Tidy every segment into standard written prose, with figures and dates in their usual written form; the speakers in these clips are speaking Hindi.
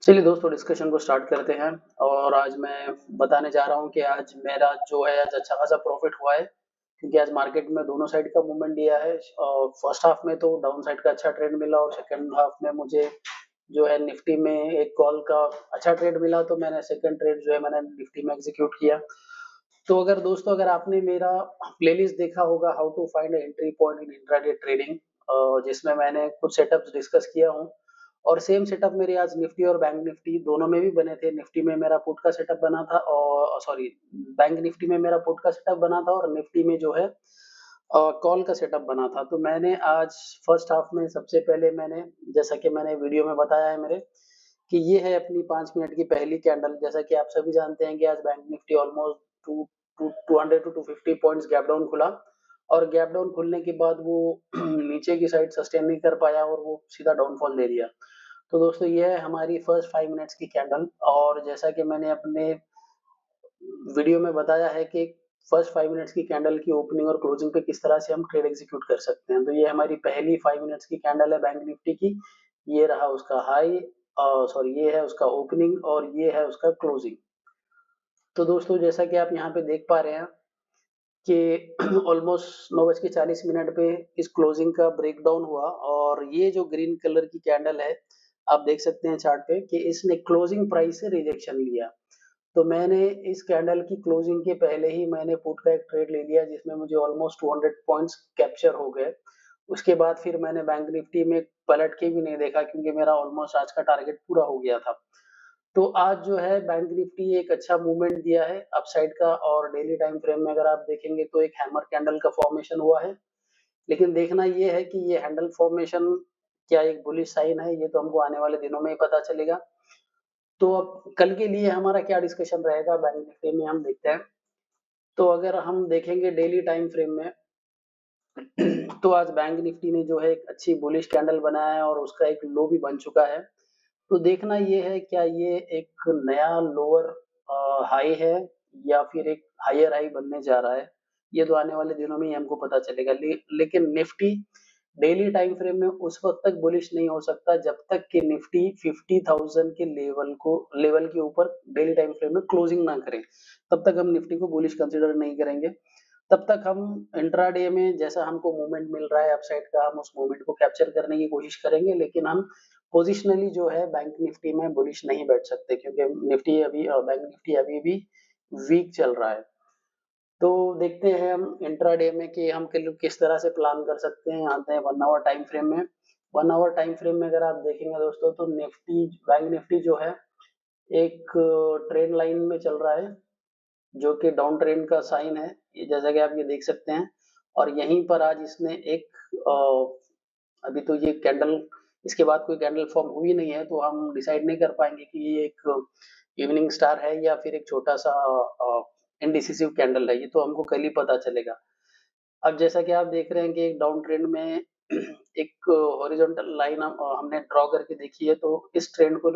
चलिए दोस्तों डिस्कशन को स्टार्ट करते हैं। और आज मैं बताने जा रहा हूँ कि आज मेरा जो है आज अच्छा खासा प्रॉफिट हुआ है, क्योंकि आज मार्केट में दोनों साइड का मूवमेंट दिया है। फर्स्ट हाफ में तो डाउन साइड का अच्छा ट्रेंड मिला और सेकंड हाफ में मुझे जो है निफ्टी में एक कॉल का अच्छा ट्रेड मिला, तो मैंने सेकंड ट्रेड जो है मैंने निफ्टी में एग्जीक्यूट किया। तो अगर दोस्तों अगर आपने मेरा प्लेलिस्ट देखा होगा how to find entry point in intraday trading, जिसमें मैंने कुछ सेटअप्स डिस्कस किया हूँ, और सेम सेटअप मेरे आज निफ्टी और बैंक निफ्टी दोनों में भी बने थे। निफ्टी में मेरा पुट का सेटअप बना था, और सॉरी, बैंक निफ्टी में मेरा पुट का सेटअप बना था और निफ्टी में जो है कॉल का सेटअप बना था। तो मैंने आज फर्स्ट हाफ में सबसे पहले मैंने, जैसा कि मैंने वीडियो में बताया है मेरे, कि ये है अपनी 5 मिनट की पहली कैंडल। जैसा कि आप सभी जानते हैं कि आज bank Nifty almost to 200 to 250 points gap down खुला, और गैप डाउन खुलने के बाद वो नीचे की साइड सस्टेन नहीं कर पाया और वो सीधा डाउनफॉल दे दिया। तो दोस्तों ये है हमारी फर्स्ट 5 मिनट्स की कैंडल। और जैसा कि मैंने अपने वीडियो में बताया है कि फर्स्ट 5 मिनट्स की कैंडल की ओपनिंग और क्लोजिंग पे किस तरह से हम ट्रेड एग्जीक्यूट कर सकते हैं। तो ये हमारी पहली 5 मिनट्स की कैंडल है बैंक निफ्टी की। ये रहा उसका हाई, सॉरी, ये है उसका ओपनिंग और ये है उसका क्लोजिंग। तो दोस्तों जैसा कि आप यहाँ पे देख पा रहे हैं कि ऑलमोस्ट 9:40 पे इस क्लोजिंग का ब्रेकडाउन हुआ, और ये जो ग्रीन कलर की कैंडल है, आप देख सकते हैं चार्ट पे कि इसने क्लोजिंग प्राइस से रिजेक्शन लिया। तो मैंने इस कैंडल की क्लोजिंग के पहले ही मैंने पुट का एक ट्रेड ले लिया, जिसमें मुझे ऑलमोस्ट 200 पॉइंट्स कैप्चर हो गए। उसके बाद फिर मैंने बैंक निफ्टी में पलट के भी नहीं देखा, क्योंकि मेरा ऑलमोस्ट आज का टारगेट पूरा हो गया था। तो आज जो है बैंक निफ्टी एक अच्छा मूवमेंट दिया है अपसाइड का, और डेली टाइम फ्रेम में अगर आप देखेंगे तो एक हैमर कैंडल का फॉर्मेशन हुआ है। लेकिन देखना ये है कि ये हैंडल फॉर्मेशन क्या एक बुलिश साइन है, ये तो हमको आने वाले दिनों में ही पता चलेगा। तो अब कल के लिए हमारा क्या डिस्कशन रहेगा बैंक निफ्टी में, हम देखते हैं। तो अगर हम देखेंगे डेली टाइम फ्रेम में तो आज बैंक निफ्टी ने जो है एक अच्छी बुलिश कैंडल बनाया है और उसका एक लो भी बन चुका है। तो देखना ये है क्या ये एक नया लोअर हाई है या फिर एक हायर हाई बनने जा रहा है। ये तो आने वाले दिनों में ही हमको पता चलेगा। लेकिन निफ्टी डेली टाइम फ्रेम में उस वक्त तक बुलिश नहीं हो सकता जब तक कि निफ्टी 50,000 के लेवल के ऊपर डेली टाइम फ्रेम में क्लोजिंग ना करें। तब तक हम निफ्टी को बुलिश कंसीडर नहीं करेंगे। तब तक हम इंट्राडे में जैसा हमको मूवमेंट मिल रहा है अपसाइड का, हम उस मूवमेंट को कैप्चर करने की कोशिश करेंगे। लेकिन हम पोजिशनली जो है बैंक निफ्टी में बुलिश नहीं बैठ सकते, क्योंकि बैंक निफ्टी अभी भी वीक चल रहा है। तो देखते हैं हम इंट्राडे में कि हम किस तरह से प्लान कर सकते हैं। आते हैं 1 आवर टाइम फ्रेम में। 1 आवर टाइम फ्रेम में अगर आप देखेंगे दोस्तों, तो बैंक निफ्टी जो है एक ट्रेंड लाइन में चल रहा है, जो कि डाउन ट्रेंड का साइन है, ये जैसा कि आप ये देख सकते हैं। और यहीं पर आज इसने एक अभी तो ये कैंडल, इसके बाद कोई कैंडल फॉर्म हुई नहीं है, तो हम डिसाइड नहीं कर पाएंगे कि ये एक इवनिंग स्टार है या फिर एक छोटा सा इनडिसिसिव कैंडल है। ये तो हमको कल ही पता चलेगा। अब जैसा कि आप देख रहे हैं कि एक डाउन ट्रेंड में एक हॉरिजॉन्टल लाइन हमने ड्रॉ करके देखी है, तो इस ट्रेंड को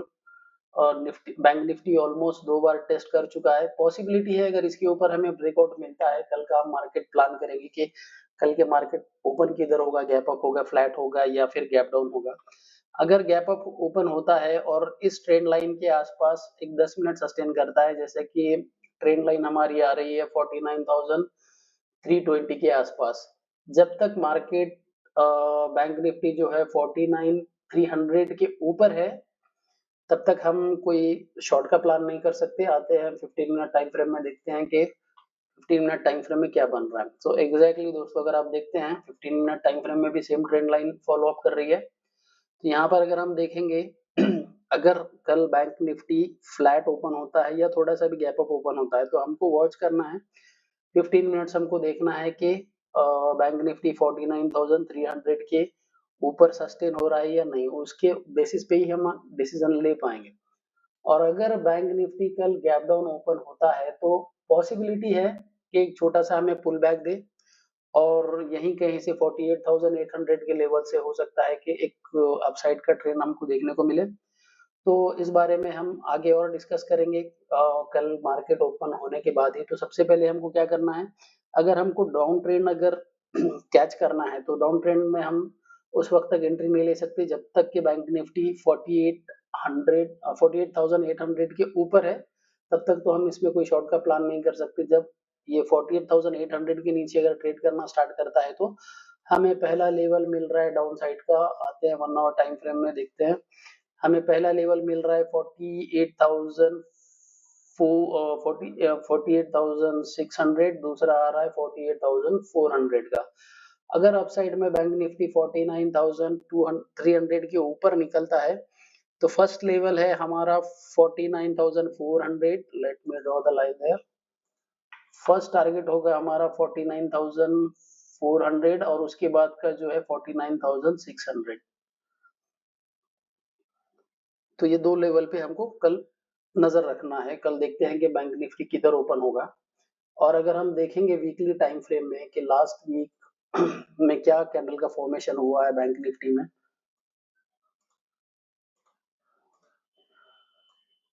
निफ्टी बैंक निफ्टी ऑलमोस्ट 2 बार टेस्ट कर चुका है। पॉसिबिलिटी है अगर इसके ऊपर हमें ब्रेकआउट मिलता है, कल का हम मार्केट प्लान करेंगे कि कल के मार्केट ओपन किधर होगा, गैप अप होगा, फ्लैट होगा या फिर गैप डाउन होगा। अगर गैप अप ओपन होता है और इस ट्रेंड लाइन के आसपास एक 10 मिनट सस्टेन करता है, जैसे कि ट्रेंड लाइन हमारी आ रही है 49,320 के आसपास, जब तक मार्केट बैंक निफ्टी जो है 49,300 के ऊपर है, तब तक हम कोई शॉर्ट का प्लान नहीं कर सकते। आते हैं 15 मिनट टाइम फ्रेम में, देखते हैं कि 15 मिनट टाइम फ्रेम में क्या बन रहा है। सो एग्जैक्टली दोस्तों अगर आप देखते हैं 15 मिनट टाइम फ्रेम में भी same trend line follow up कर रही है। तो यहाँ पर अगर हम देखेंगे अगर कल बैंक निफ्टी फ्लैट ओपन होता है या थोड़ा सा भी गैप अप ओपन होता है, तो हमको वॉच करना है 15 मिनट्स। हमको देखना है कि बैंक निफ्टी 49,300 के ऊपर सस्टेन हो रहा है या नहीं, उसके बेसिस पे ही हम डिसीजन ले पाएंगे। और अगर बैंक निफ्टी कल गैप डाउन ओपन होता है, तो पॉसिबिलिटी है कि एक छोटा सा हमें पुल बैक दे, और यहीं कहीं से 48,800 के लेवल से हो सकता है कि एक अपसाइड का ट्रेंड हमको देखने को मिले। तो इस बारे में हम आगे और डिस्कस करेंगे कल मार्केट ओपन होने के बाद ही। तो सबसे पहले हमको क्या करना है, अगर हमको डाउन ट्रेंड अगर कैच करना है, तो डाउन ट्रेंड में हम उस वक्त तक एंट्री नहीं ले सकते जब तक कि बैंक निफ्टी 48,800 के ऊपर है तब तक तो हम इसमें कोई शॉर्ट का प्लान नहीं कर सकते। जब ये 48,800 के नीचे अगर ट्रेड करना स्टार्ट करता है तो हमें पहला लेवल मिल रहा है डाउन साइड का। आते हैं 1 आवर टाइम फ्रेम में, देखते हैं। हमें पहला लेवल मिल रहा है 48,600, दूसरा आ रहा है 48,400 का। अगर अपसाइड में बैंक निफ्टी 49,300 के ऊपर निकलता है तो फर्स्ट लेवल है हमारा 49,400। Let me draw the line there. First target होगा हमारा 49,400 और उसके बाद का जो है 49,600। तो ये दो लेवल पे हमको कल नजर रखना है। कल देखते हैं कि बैंक निफ्टी किधर ओपन होगा। और अगर हम देखेंगे वीकली टाइम फ्रेम में कि लास्ट वीक में क्या कैंडल का फॉर्मेशन हुआ है बैंक निफ्टी में,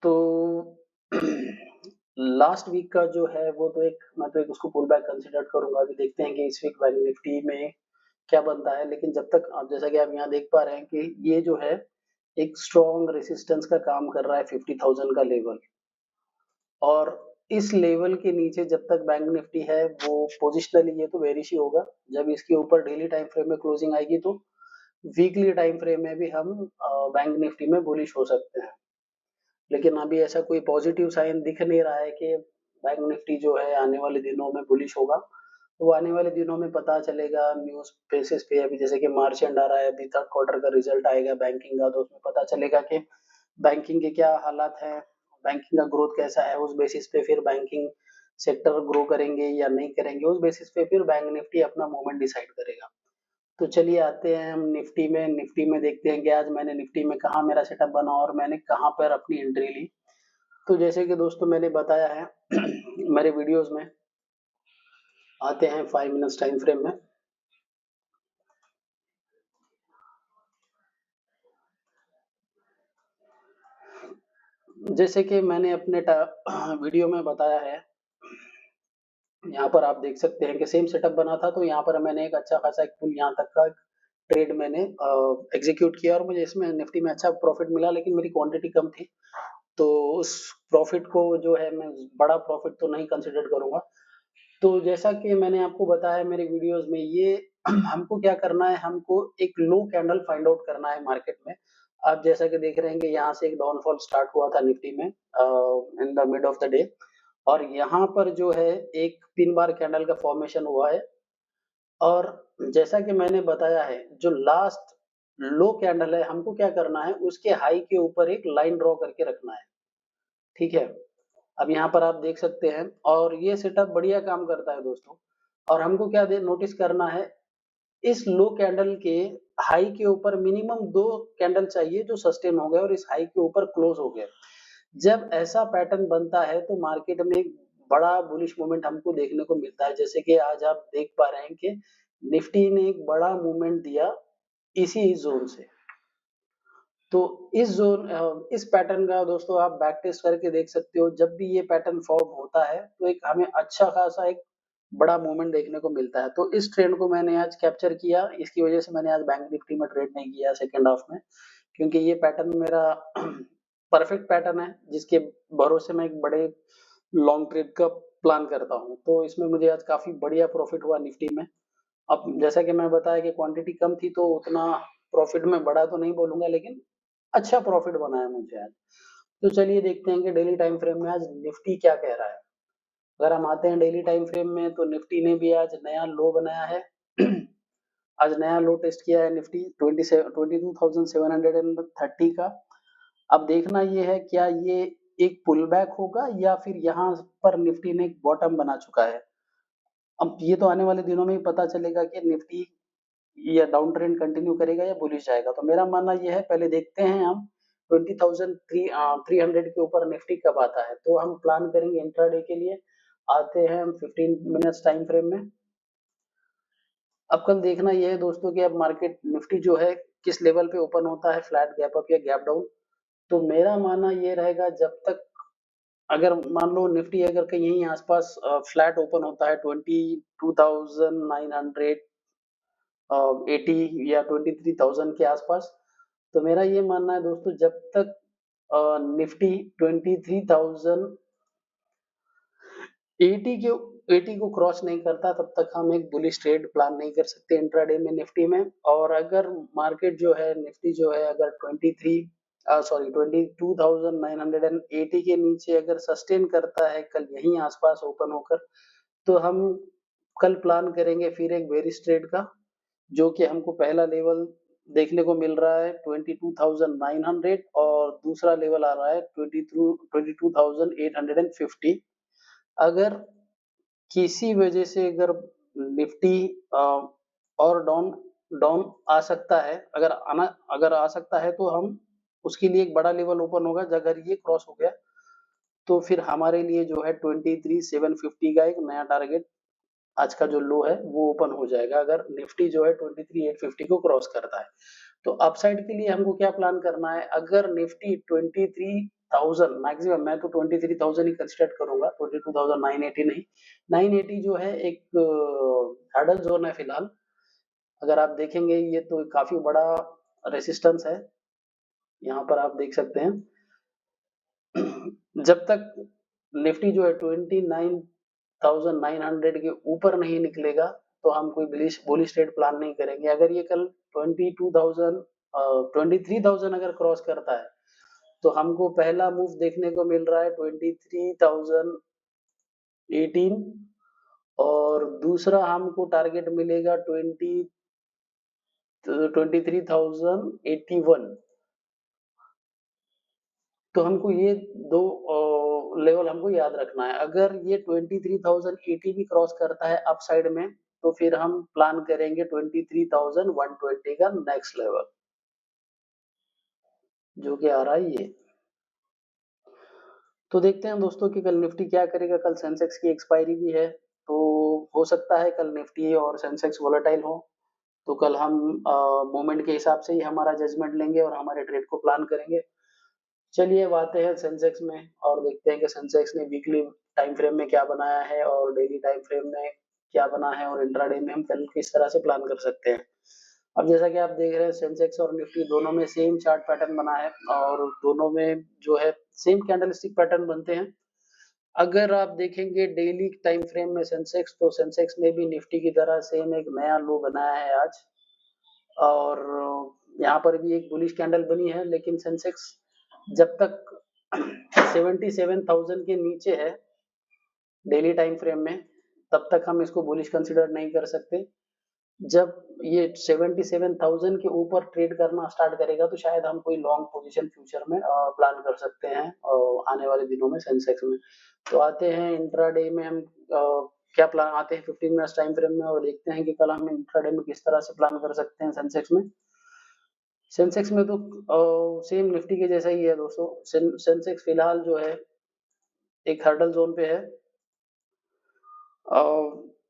तो लास्ट वीक का जो है वो तो एक, मैं तो एक उसको पुल बैक कंसिडर करूंगा। अभी देखते हैं कि इस वीक बैंक निफ्टी में क्या बनता है। लेकिन जब तक आप, जैसा कि आप यहाँ देख पा रहे हैं कि ये जो है एक स्ट्रॉन्ग रेसिस्टेंस का काम कर रहा है 50,000 का लेवल, और इस लेवल के नीचे जब तक बैंक निफ्टी है वो पोजिशनली ये तो बेरिश ही होगा। जब इसके ऊपर डेली टाइम फ्रेम में क्लोजिंग आएगी तो वीकली टाइम फ्रेम में भी हम बैंक निफ्टी में बुलिश हो सकते हैं। लेकिन अभी ऐसा कोई पॉजिटिव साइन दिख नहीं रहा है कि बैंक निफ्टी जो है आने वाले दिनों में बुलिश होगा। तो आने वाले दिनों में पता चलेगा न्यूज बेसिस पे। अभी जैसे कि मार्च एंड आ रहा है, अभी थर्ड क्वार्टर का रिजल्ट आएगा बैंकिंग का, तो उसमें पता चलेगा कि बैंकिंग के क्या हालात है, बैंकिंग का ग्रोथ कैसा है। उस बेसिस पे फिर बैंकिंग सेक्टर ग्रो करेंगे या नहीं करेंगे, उस बेसिस पे फिर बैंक निफ्टी अपना मूवमेंट डिसाइड करेगा। तो चलिए आते हैं हम निफ्टी में। निफ्टी में देखते हैं कि आज मैंने निफ्टी में कहाँ मेरा सेटअप बना और मैंने कहाँ पर अपनी एंट्री ली। तो जैसे कि दोस्तों मैंने बताया है मेरे वीडियोस में, आते हैं 5 मिनट्स टाइम फ्रेम में। जैसे कि मैंने अपने वीडियो में बताया है, यहाँ पर आप देख सकते हैं कि सेम सेटअप बना था। तो यहाँ पर मैंने एक अच्छा खासा एक पुल यहाँ तक का ट्रेड मैंने एग्जीक्यूट किया और मुझे इसमें निफ्टी में अच्छा प्रॉफिट मिला, लेकिन मेरी क्वांटिटी कम थी। तो उस प्रॉफिट को जो है मैं बड़ा प्रॉफिट तो नहीं कंसिडर करूंगा। तो जैसा कि मैंने आपको बताया मेरे वीडियोस में, ये हमको क्या करना है, हमको एक लो कैंडल फाइंड आउट करना है मार्केट में। आप जैसा कि देख रहे हैं कि यहाँ से एक डाउनफॉल स्टार्ट हुआ था निफ्टी में in the mid of the day, और यहाँ पर जो है एक 3 बार कैंडल का फॉर्मेशन हुआ है। और जैसा कि मैंने बताया है, जो लास्ट लो कैंडल है हमको क्या करना है, उसके हाई के ऊपर एक लाइन ड्रॉ करके रखना है। ठीक है, अब यहाँ पर आप देख सकते हैं और ये सेटअप बढ़िया काम करता है दोस्तों। और हमको क्या नोटिस करना है, इस लो कैंडल के हाई के ऊपर मिनिमम 2 कैंडल चाहिए जो सस्टेन हो गए और इस हाई के ऊपर क्लोज हो गए। जब ऐसा पैटर्न बनता है तो मार्केट में एक बड़ा बुलिश मूवमेंट हमको देखने को मिलता है। जैसे कि आज आप देख पा रहे हैं कि निफ्टी ने एक बड़ा मूवमेंट दिया इसी जोन से। तो इस पैटर्न का दोस्तों आप बैक टेस्ट करके देख सकते हो। जब भी ये पैटर्न फॉर्म होता है तो एक हमें अच्छा खासा एक बड़ा मूवमेंट देखने को मिलता है। तो इस ट्रेंड को मैंने आज कैप्चर किया, इसकी वजह से मैंने आज बैंक निफ्टी में ट्रेड नहीं किया सेकेंड हाफ में, क्योंकि ये पैटर्न मेरा परफेक्ट पैटर्न है जिसके भरोसे मैं एक बड़े लॉन्ग ट्रेड का प्लान करता हूँ। तो इसमें मुझे आज काफी बढ़िया प्रॉफिट हुआ निफ्टी में। अब जैसा कि मैं बताया कि क्वांटिटी कम थी तो उतना प्रॉफिट में बड़ा तो नहीं बोलूंगा, लेकिन अच्छा प्रॉफिट बना है मुझे आज। तो चलिए देखते हैं कि डेली टाइम फ्रेम में आज निफ्टी क्या कह रहा है। अगर हम आते हैं डेली टाइम फ्रेम में तो निफ्टी ने भी आज नया लो बनाया है। आज नया लो टेस्ट किया है निफ्टी 22,730 का। अब देखना ये है क्या ये एक पुल बैक होगा या फिर यहाँ पर निफ्टी ने एक बॉटम बना चुका है। अब ये तो आने वाले दिनों में ही पता चलेगा कि निफ्टी या डाउन ट्रेंड कंटिन्यू करेगा या बुलिश जाएगा। तो मेरा मानना ये है, पहले देखते हैं हम 20,300 के ऊपर निफ्टी कब आता है, तो हम प्लान करेंगे इंट्राडे के लिए। आते हैं हम 15 मिनट्स टाइम फ्रेम में। अब कल देखना यह है दोस्तों कि अब मार्केट निफ्टी जो है किस लेवल पे ओपन होता है, फ्लैट गैप अप या गैप डाउन। तो मेरा मानना ये रहेगा, जब तक अगर मान लो निफ्टी अगर कहीं यहीं आसपास फ्लैट ओपन होता है 22,980 या 23,000 के आसपास, तो मेरा ये मानना है दोस्तों, जब तक निफ्टी 23,080 को क्रॉस नहीं करता तब तक हम एक बुलिश ट्रेड प्लान नहीं कर सकते इंट्राडे में निफ्टी में। और अगर मार्केट जो है निफ्टी जो है अगर 22,980 के नीचे अगर सस्टेन करता है कल यहीं आसपास ओपन होकर, तो हम कल प्लान करेंगे फिर एक बेरिश ट्रेड का, जो कि हमको पहला लेवल देखने को मिल रहा है 22,900 और दूसरा लेवल आ रहा है 22,850। अगर किसी वजह से अगर निफ्टी और डाउन डाउन आ सकता है, अगर आ सकता है तो हम उसके लिए एक बड़ा लेवल ओपन होगा। अगर ये क्रॉस हो गया तो फिर हमारे लिए जो है 23,750 का एक नया टारगेट, आज का जो लो है वो ओपन हो जाएगा अगर निफ्टी जो है 23,850 को क्रॉस करता है। तो अपसाइड के लिए हमको क्या प्लान करना है, अगर निफ्टी 23,000 मैक्सिमम, मैं तो 23,000 ही कंसिडर करूंगा, 22,980 नहीं, 980 जो है एक हर्डल जोन है फिलहाल। अगर आप देखेंगे ये तो काफी बड़ा रेसिस्टेंस है, यहाँ पर आप देख सकते हैं। जब तक निफ्टी जो है 29,900 के ऊपर नहीं निकलेगा तो हम कोई बुलिश ट्रेड प्लान नहीं करेंगे। अगर ये कल 23,000 अगर क्रॉस करता है तो हमको पहला मूव देखने को मिल रहा है 23,018 और दूसरा हमको टारगेट मिलेगा 23,081। तो हमको ये दो लेवल हमको याद रखना है। अगर ये 23,080 भी क्रॉस करता है अप साइड में तो फिर हम प्लान करेंगे 23,120 का नेक्स्ट लेवल, जो कि आ रहा है ये। तो देखते हैं दोस्तों कि कल निफ्टी क्या करेगा। कल सेंसेक्स की एक्सपायरी भी है, तो हो सकता है कल निफ्टी और सेंसेक्स वोलेटाइल हो, तो कल हम मूवमेंट के हिसाब से ही हमारा जजमेंट लेंगे और हमारे ट्रेड को प्लान करेंगे। चलिए अब आते हैं सेंसेक्स में और देखते हैं कि सेंसेक्स ने वीकली टाइम फ्रेम में क्या बनाया है और डेली टाइम फ्रेम में क्या बना है और इंट्राडे में हम कल किस तरह से प्लान कर सकते हैं। अब जैसा कि आप देख रहे हैं सेंसेक्स और निफ्टी दोनों में सेम चार्ट पैटर्न बना है और दोनों में जो है सेम कैंडलस्टिक पैटर्न बनते हैं। अगर आप देखेंगे डेली टाइम फ्रेम में सेंसेक्स, तो सेंसेक्स ने भी निफ्टी की तरह सेम एक नया लो बनाया है आज, और यहाँ पर भी एक बुलिश कैंडल बनी है। लेकिन सेंसेक्स जब तक 77,000 के नीचे है डेली टाइम फ्रेम में तब तक हम इसको बुलिश कंसिडर नहीं कर सकते। जब ये 77,000 के ऊपर ट्रेड करना स्टार्ट करेगा तो शायद हम कोई लॉन्ग पोजीशन फ्यूचर में प्लान कर सकते हैं आने वाले दिनों में सेंसेक्स में। तो आते हैं इंट्राडे में हम क्या प्लान आते हैं 15 मिनट्स टाइम फ्रेम में और देखते हैं कि कल हम इंट्राडे में किस तरह से प्लान कर सकते हैं सेंसेक्स में। सेंसेक्स में तो सेम निफ्टी के जैसा ही है दोस्तों। सेंसेक्स फिलहाल जो है एक हर्डल जोन पे है,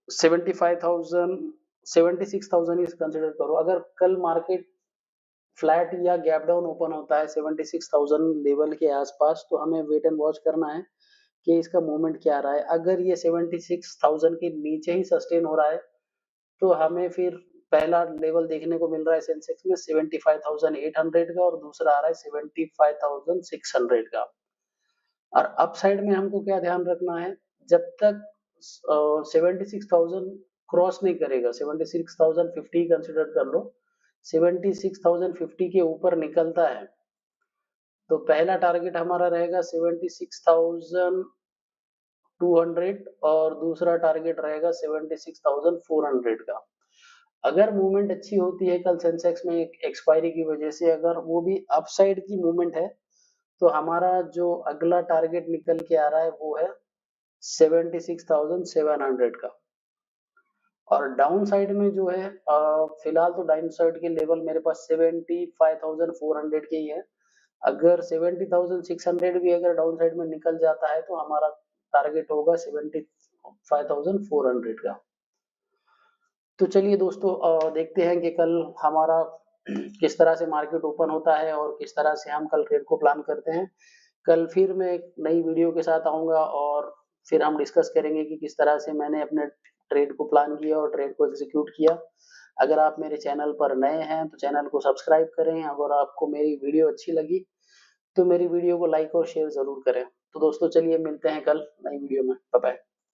75,000 76,000 ही कंसिडर करो। अगर कल मार्केट फ्लैट या गैप डाउन ओपन होता है 76,000 लेवल के आसपास तो हमें वेट एंड वॉच करना है कि इसका मूवमेंट क्या रहा है। अगर ये 76,000 के नीचे ही सस्टेन हो रहा है तो हमें फिर पहला लेवल देखने को मिल रहा है सेंसेक्स में 75,800 का और दूसरा आ रहा है 75,600 का। और अपसाइड में हमको क्या ध्यान रखना है, जब तक 76,000 क्रॉस नहीं करेगा, 76,050 कंसिडर कर लो, 76,050 के ऊपर निकलता है तो पहला टारगेट हमारा रहेगा 76,200 और दूसरा टारगेट रहेगा 76,400 का। अगर मूवमेंट अच्छी होती है कल सेंसेक्स में एक्सपायरी की वजह से, अगर वो भी अपसाइड की मूवमेंट है तो हमारा जो अगला टारगेट निकल के आ रहा है वो है 76,700 का। और डाउन साइड में जो है फिलहाल तो डाउन साइड के लेवल मेरे पास 75,400 के ही है। अगर 70,600 भी अगर डाउन साइड में निकल जाता है तो हमारा टारगेट होगा 75,400 का। तो चलिए दोस्तों देखते हैं कि कल हमारा किस तरह से मार्केट ओपन होता है और किस तरह से हम कल ट्रेड को प्लान करते हैं। कल फिर मैं एक नई वीडियो के साथ आऊंगा और फिर हम डिस्कस करेंगे कि किस तरह से मैंने अपने ट्रेड को प्लान किया और ट्रेड को एग्जीक्यूट किया। अगर आप मेरे चैनल पर नए हैं तो चैनल को सब्सक्राइब करें। अगर आपको मेरी वीडियो अच्छी लगी तो मेरी वीडियो को लाइक और शेयर ज़रूर करें। तो दोस्तों चलिए मिलते हैं कल नई वीडियो में। Bye bye.